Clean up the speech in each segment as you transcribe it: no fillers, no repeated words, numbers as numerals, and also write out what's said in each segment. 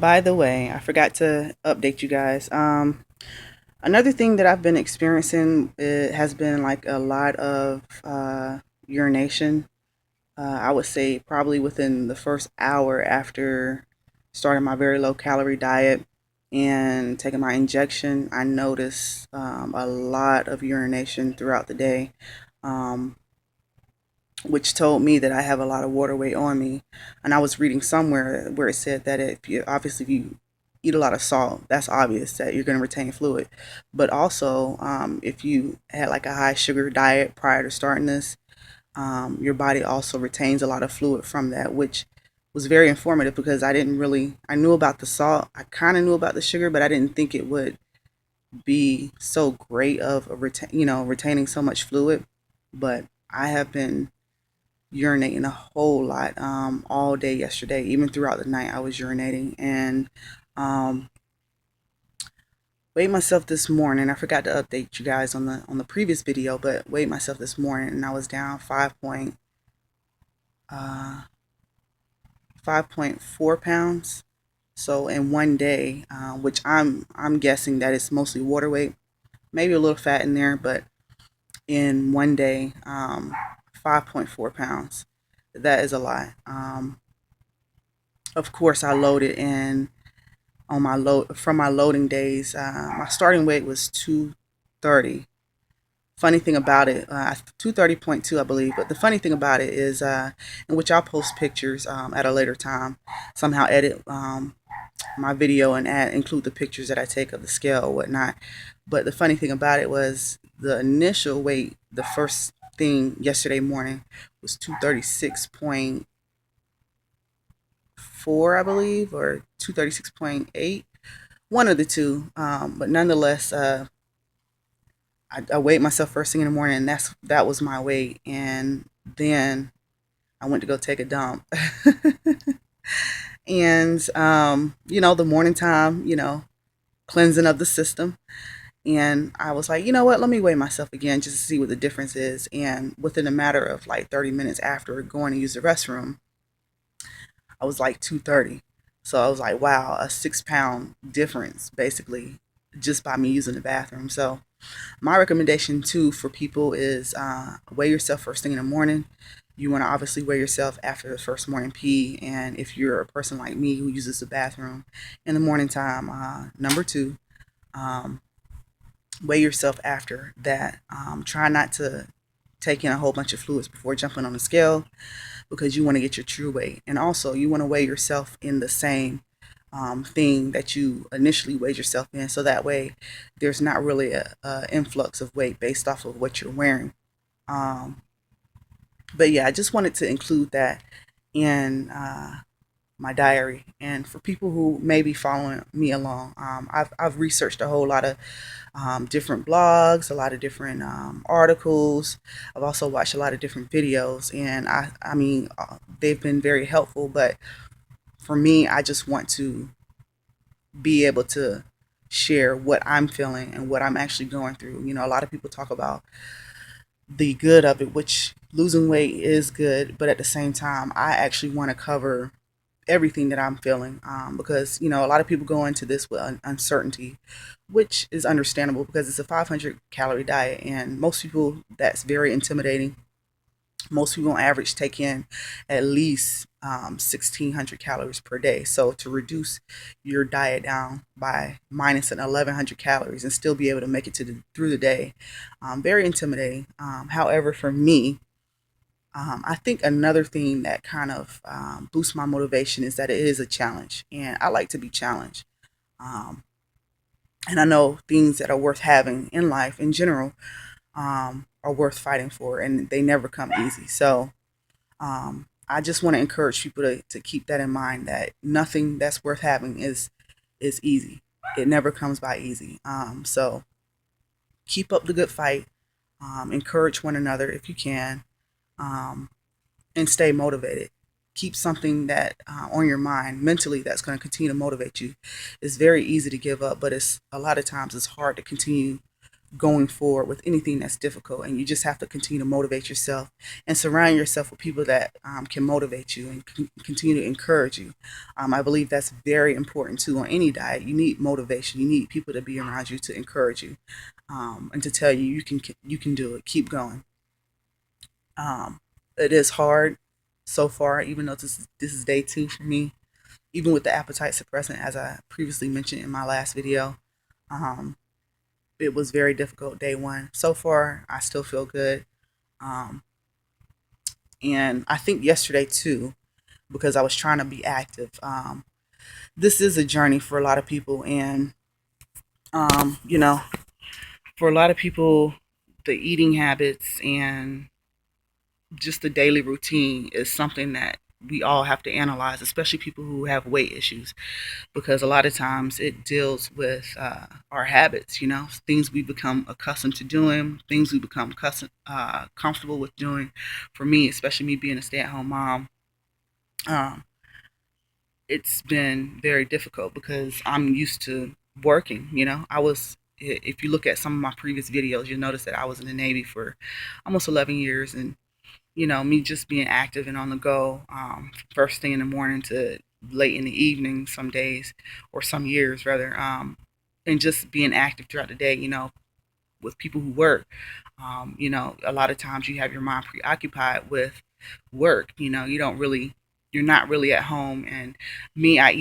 By the way, I forgot to update you guys. Another thing that I've been experiencing, it has been like a lot of urination. I would say probably within the first hour after starting my very low calorie diet and taking my injection, I noticed a lot of urination throughout the day. Um, which told me that I have a lot of water weight on me. And I was reading somewhere where it said that if you eat a lot of salt, that's obvious that you're going to retain fluid. But also, if you had like a high sugar diet prior to starting this, your body also retains a lot of fluid from that, which was very informative because I knew about the salt, I kind of knew about the sugar, but I didn't think it would be so great of retaining so much fluid. But I have been urinating a whole lot all day yesterday. Even throughout the night, I was urinating and um, weighed myself this morning. I forgot to update you guys on the previous video, but weighed myself this morning and I was down uh, 5.4 pounds. So in one day, which I'm guessing that it's mostly water weight, maybe a little fat in there, but in one day, 5.4 pounds. That is a lot. Of course, I loaded in on my load from my loading days. My starting weight was 230. Funny thing about it, 230.2, I believe. But the funny thing about it is, in which I'll post pictures at a later time, somehow edit my video and include the pictures that I take of the scale or whatnot. But the funny thing about it was the initial weight, the first thing yesterday morning was 236.4, I believe, or 236.8, one of the two. But nonetheless, I weighed myself first thing in the morning, and that was my weight. And then I went to go take a dump. And the morning time, cleansing of the system. And I was like, you know what? Let me weigh myself again just to see what the difference is. And within a matter of like 30 minutes after going to use the restroom, I was like 230. So I was like, wow, a 6 pound difference basically just by me using the bathroom. So my recommendation too for people is weigh yourself first thing in the morning. You want to obviously weigh yourself after the first morning pee. And if you're a person like me who uses the bathroom in the morning time, number two, um, weigh yourself after that. Try not to take in a whole bunch of fluids before jumping on the scale because you want to get your true weight. And also, you want to weigh yourself in the same thing that you initially weighed yourself in. So that way, there's not really a influx of weight based off of what you're wearing. Um, but yeah, I just wanted to include that in my diary. And for people who may be following me along, I've researched a whole lot of different blogs, a lot of different articles. I've also watched a lot of different videos, and I mean, they've been very helpful. But for me, I just want to be able to share what I'm feeling and what I'm actually going through. A lot of people talk about the good of it, which losing weight is good, but at the same time, I actually want to cover everything that I'm feeling because a lot of people go into this with uncertainty, which is understandable because it's a 500 calorie diet, and most people that's very intimidating. Most people on average take in at least 1,600 calories per day. So to reduce your diet down by minus an 1,100 calories and still be able to make it through the day, very intimidating. However, for me, I think another thing that kind of boosts my motivation is that it is a challenge, and I like to be challenged. Um, and I know things that are worth having in life in general are worth fighting for, and they never come easy. So I just want to encourage people to keep that in mind that nothing that's worth having is easy. It never comes by easy. So keep up the good fight. Encourage one another if you can. Um, and stay motivated. Keep something that on your mind mentally that's going to continue to motivate you. It's very easy to give up, but it's a lot of times it's hard to continue going forward with anything that's difficult. And you just have to continue to motivate yourself and surround yourself with people that can motivate you and continue to encourage you. I believe that's very important too on any diet. You need motivation. You need people to be around you to encourage you, and to tell you you can do it. Keep going. It is hard so far, even though this is day 2 for me. Even with the appetite suppressant, as I previously mentioned in my last video, um, it was very difficult day 1. So far, I still feel good. Um, and I think yesterday too, because I was trying to be active. This is a journey for a lot of people, and you know, for a lot of people, the eating habits and just the daily routine is something that we all have to analyze, especially people who have weight issues, because a lot of times it deals with our habits, things we become accustomed to doing, things we become comfortable with doing. For me, especially me being a stay-at-home mom, um, it's been very difficult because I'm used to working. If you look at some of my previous videos, you'll notice that I was in the Navy for almost 11 years. And me just being active and on the go, first thing in the morning to late in the evening some days, or some years rather, and just being active throughout the day, with people who work. A lot of times you have your mind preoccupied with work. You're not really at home. And me, I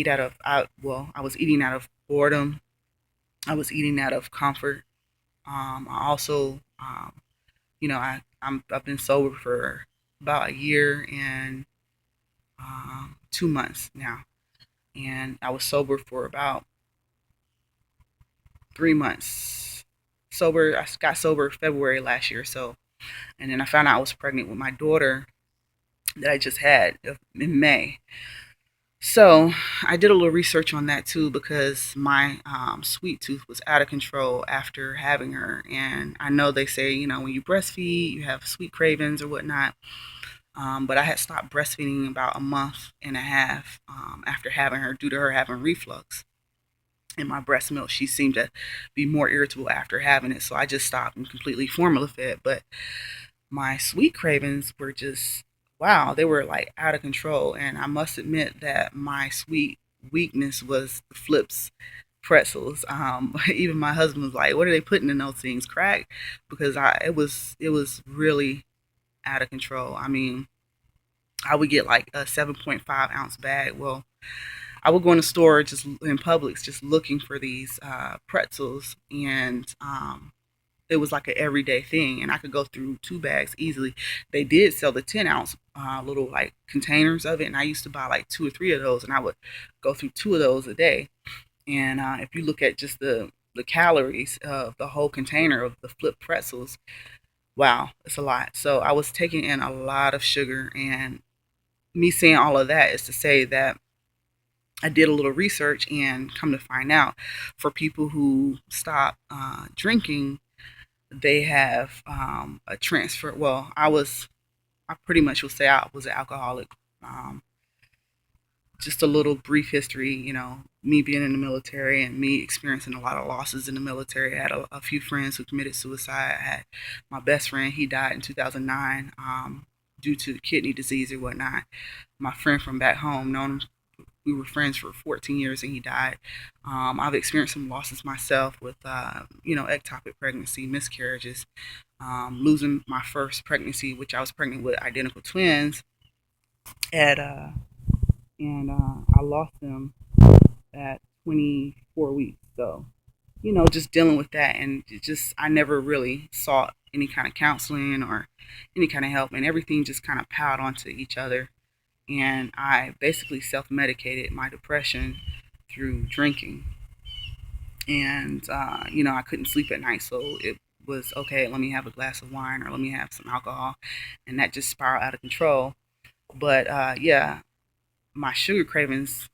was eating out of boredom. I was eating out of comfort. I also, I've been sober for about a year and 2 months now, and I was sober for about 3 months. I got sober February last year, so, and then I found out I was pregnant with my daughter that I just had in May. So I did a little research on that too, because my sweet tooth was out of control after having her. And I know they say, when you breastfeed, you have sweet cravings or whatnot. But I had stopped breastfeeding about a month and a half after having her, due to her having reflux in my breast milk. She seemed to be more irritable after having it. So I just stopped and completely formula fed. But my sweet cravings were just, wow, they were like out of control. And I must admit that my sweet weakness was the flips pretzels. Even my husband was like, what are they putting in those things, crack? Because it was really out of control. I mean, I would get like a 7.5 ounce bag. Well, I would go in the store, just in Publix, just looking for these pretzels, and it was like an everyday thing, and I could go through 2 bags easily. They did sell the 10 ounce little like containers of it, and I used to buy like 2 or 3 of those, and I would go through 2 of those a day. And if you look at just the calories of the whole container of the flip pretzels, wow, it's a lot. So I was taking in a lot of sugar, and me saying all of that is to say that I did a little research, and come to find out, for people who stop drinking, they have a transfer. Well, I pretty much will say I was an alcoholic. Um, just a little brief history, me being in the military and me experiencing a lot of losses in the military. I had a few friends who committed suicide. I had my best friend, he died in 2009 due to kidney disease or whatnot. My friend from back home, known him, we were friends for 14 years, and he died. I've experienced some losses myself with, ectopic pregnancy, miscarriages, losing my first pregnancy, which I was pregnant with identical twins at and I lost them at 24 weeks. So, just dealing with that, and I never really sought any kind of counseling or any kind of help, and everything just kind of piled onto each other. And I basically self-medicated my depression through drinking. And, I couldn't sleep at night, so it was okay, let me have a glass of wine or let me have some alcohol. And that just spiraled out of control. But yeah, my sugar cravings,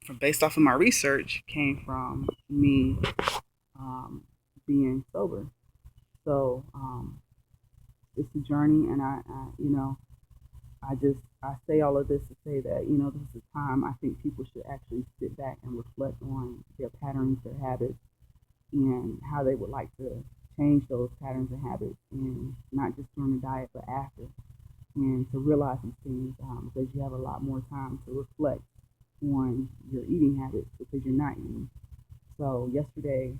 from based off of my research, came from me being sober. So it's a journey, and I say all of this to say that this is a time I think people should actually sit back and reflect on their patterns, their habits, and how they would like to change those patterns and habits, and not just during the diet, but after, and to realize these things, because you have a lot more time to reflect on your eating habits because you're not eating. So yesterday,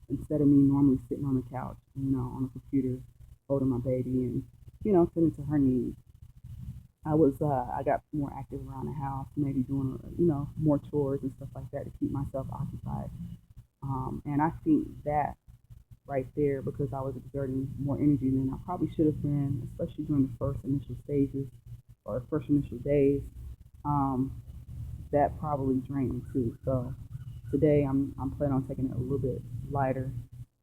instead of me normally sitting on the couch, on the computer, holding my baby and, tending to her needs, I got more active around the house, maybe doing, more chores and stuff like that to keep myself occupied. And I think that right there, because I was exerting more energy than I probably should have been, especially during the first initial stages or first initial days, um, that probably drained me too. So today I'm planning on taking it a little bit lighter.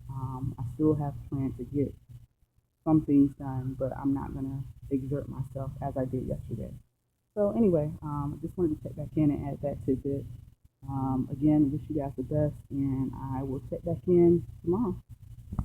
I still have planned to get some things done, but I'm not gonna exert myself as I did yesterday. So anyway, I just wanted to check back in and add that tidbit. Again, wish you guys the best, and I will check back in tomorrow.